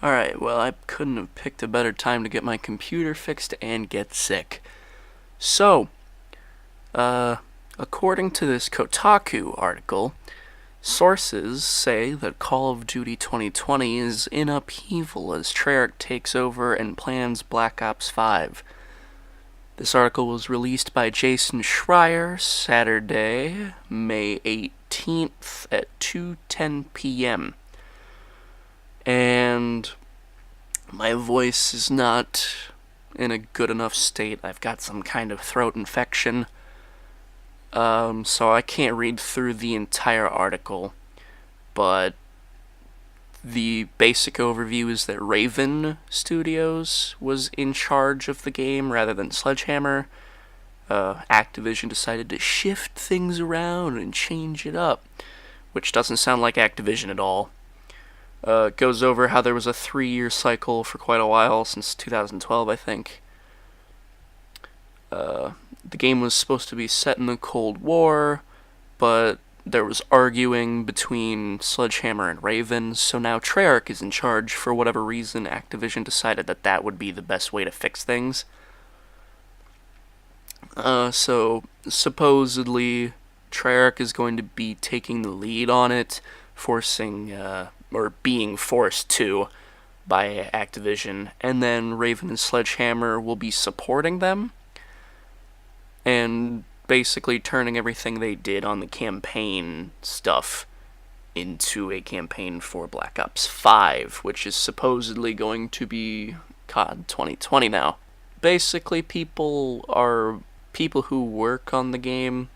Alright, well, I couldn't have picked a better time to get my computer fixed and get sick. So, uh, according to this Kotaku article, sources say that Call of Duty 2020 is in upheaval as Treyarch takes over and plans Black Ops 5. This article was released by Jason Schreier Saturday, May 18th at 2:10 p.m. And my voice is not in a good enough state. I've got some kind of throat infection. So I can't read through the entire article, but the basic overview is that Raven Studios was in charge of the game rather than Sledgehammer. Activision decided to shift things around and change it up, which doesn't sound like Activision at all. Goes over how there was a 3-year cycle for quite a while, since 2012, I think. The game was supposed to be set in the Cold War, but there was arguing between Sledgehammer and Raven, so now Treyarch is in charge. For whatever reason, Activision decided that that would be the best way to fix things. So supposedly Treyarch is going to be taking the lead on it, forcing, or being forced to, by Activision, and then Raven and Sledgehammer will be supporting them, and basically turning everything they did on the campaign stuff into a campaign for Black Ops 5, which is supposedly going to be CoD 2020 now. Basically, people who work on the game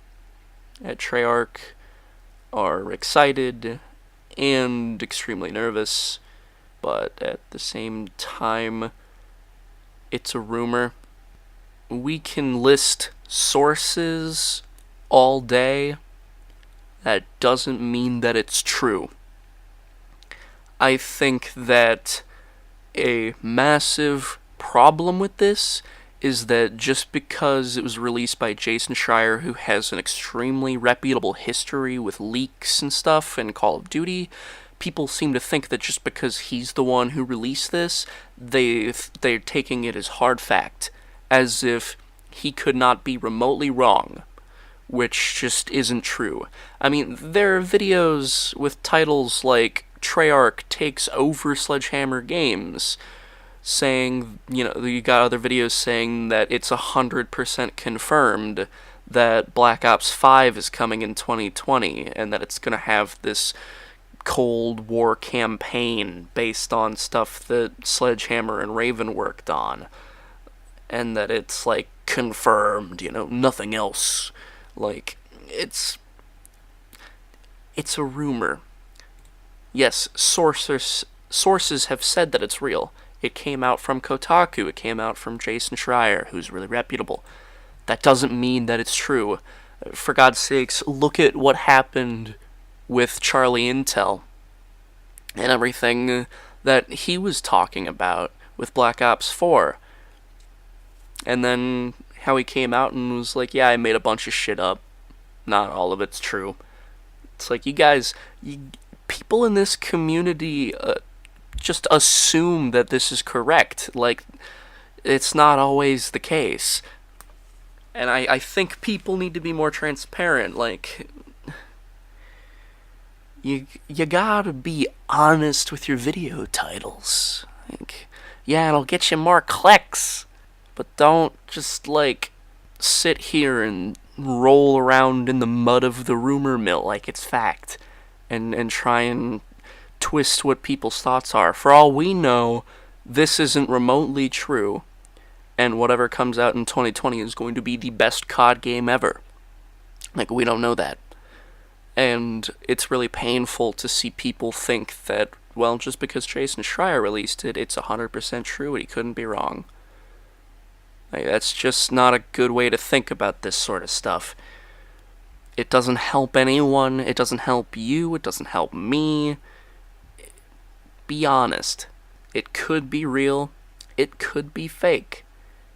at Treyarch are excited and extremely nervous, but at the same time, it's a rumor. We can list sources all day. That doesn't mean that it's true. I think that a massive problem with this is that just because it was released by Jason Schreier, who has an extremely reputable history with leaks and stuff in Call of Duty, people seem to think that just because he's the one who released this, they're taking it as hard fact, as if he could not be remotely wrong, which just isn't true. I mean, there are videos with titles like Treyarch takes over Sledgehammer Games, saying, you got other videos saying that it's 100% confirmed that Black Ops 5 is coming in 2020, and that it's going to have this Cold War campaign based on stuff that Sledgehammer and Raven worked on, and that it's, like, confirmed, nothing else. Like, it's a rumor. Yes, sources have said that it's real. It came out from Kotaku. It came out from Jason Schreier, who's really reputable. That doesn't mean that it's true. For God's sakes, look at what happened with Charlie Intel and everything that he was talking about with Black Ops 4. And then how he came out and was like, yeah, I made a bunch of shit up. Not all of it's true. It's like, people in this community just assume that this is correct. Like, it's not always the case. And I think people need to be more transparent. Like, you gotta be honest with your video titles. Like, yeah, it'll get you more clicks, but don't just, like, sit here and roll around in the mud of the rumor mill like it's fact, and try and twist what people's thoughts are. For all we know, this isn't remotely true, and whatever comes out in 2020 is going to be the best COD game ever. Like, we don't know that. And it's really painful to see people think that, well, just because Jason Schreier released it, it's 100% true and he couldn't be wrong. Like, that's just not a good way to think about this sort of stuff. It doesn't help anyone. It doesn't help you. It doesn't help me. Be honest. It could be real. It could be fake.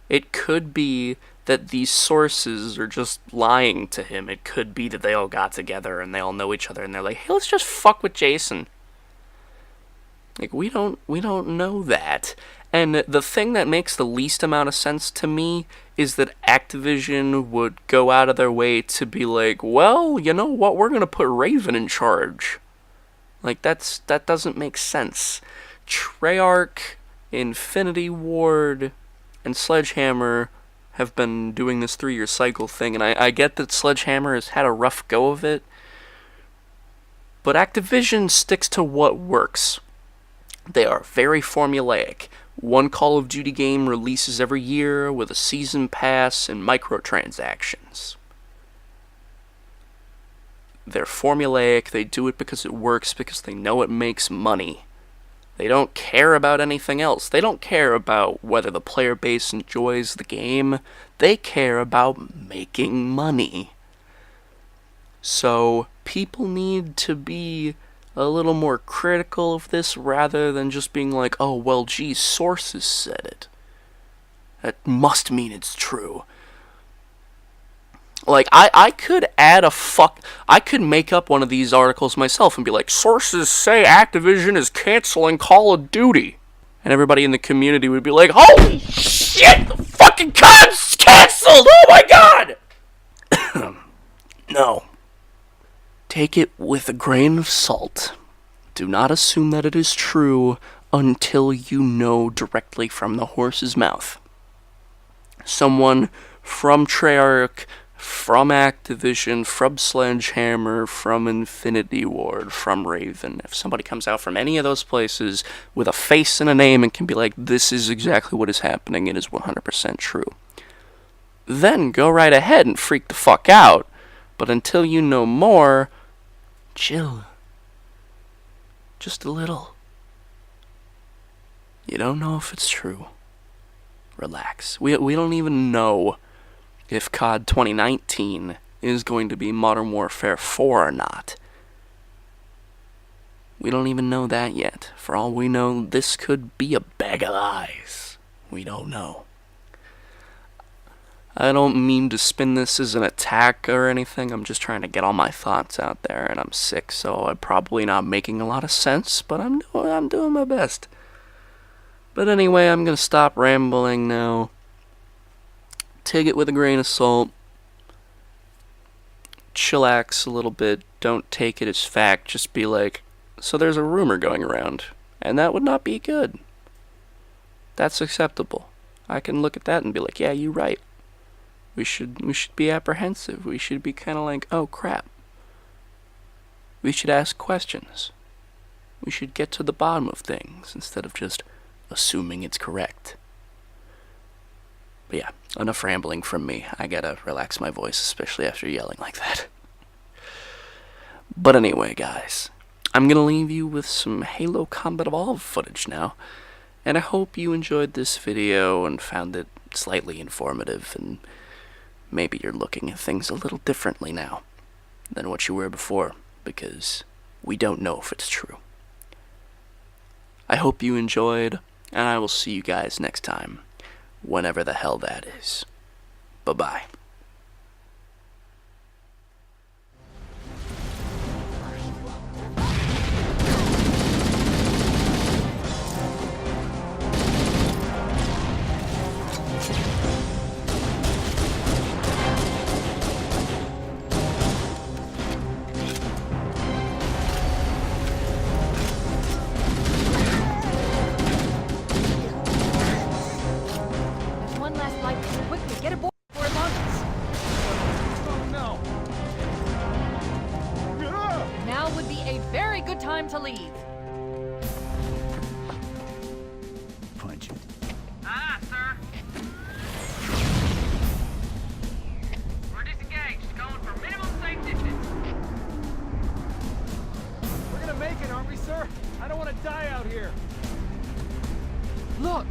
It could be that these sources are just lying to him. It could be that they all got together and they all know each other and they're like, hey, let's just fuck with Jason. Like, we don't know that. And the thing that makes the least amount of sense to me is that Activision would go out of their way to be like, well, you know what, we're gonna put Raven in charge. Like, that doesn't make sense. Treyarch, Infinity Ward, and Sledgehammer have been doing this 3-year cycle thing, and I get that Sledgehammer has had a rough go of it, but Activision sticks to what works. They are very formulaic. One Call of Duty game releases every year with a season pass and microtransactions. They're formulaic, they do it because it works, because they know it makes money. They don't care about anything else. They don't care about whether the player base enjoys the game. They care about making money. So, people need to be a little more critical of this rather than just being like, oh, well, geez, sources said it. That must mean it's true. Like, I could I could make up one of these articles myself and be like, sources say Activision is canceling Call of Duty. And everybody in the community would be like, holy shit, the fucking COD's canceled! Oh my god! No. Take it with a grain of salt. Do not assume that it is true until you know directly from the horse's mouth. Someone from Treyarch, from Activision, from Sledgehammer, from Infinity Ward, from Raven. If somebody comes out from any of those places with a face and a name and can be like, this is exactly what is happening, it is 100% true, then go right ahead and freak the fuck out. But until you know more, chill. Just a little. You don't know if it's true. Relax. We don't even know if COD 2019 is going to be Modern Warfare 4 or not. We don't even know that yet. For all we know, this could be a bag of lies. We don't know. I don't mean to spin this as an attack or anything. I'm just trying to get all my thoughts out there, and I'm sick, so I'm probably not making a lot of sense, but I'm doing my best. But anyway, I'm gonna stop rambling now. Take it with a grain of salt. Chillax a little bit. Don't take it as fact. Just be like, so there's a rumor going around, and that would not be good. That's acceptable. I can look at that and be like, yeah, you're right. We should be apprehensive. We should be kind of like, oh crap. We should ask questions. We should get to the bottom of things instead of just assuming it's correct. But yeah, enough rambling from me. I gotta relax my voice, especially after yelling like that. But anyway, guys, I'm gonna leave you with some Halo Combat Evolved footage now, and I hope you enjoyed this video and found it slightly informative, and maybe you're looking at things a little differently now than what you were before, because we don't know if it's true. I hope you enjoyed, and I will see you guys next time, whenever the hell that is. Bye-bye. Time to leave. Punch it. Sir. We're disengaged, going for minimum safe distance. We're gonna make it, aren't we, sir? I don't want to die out here. Look,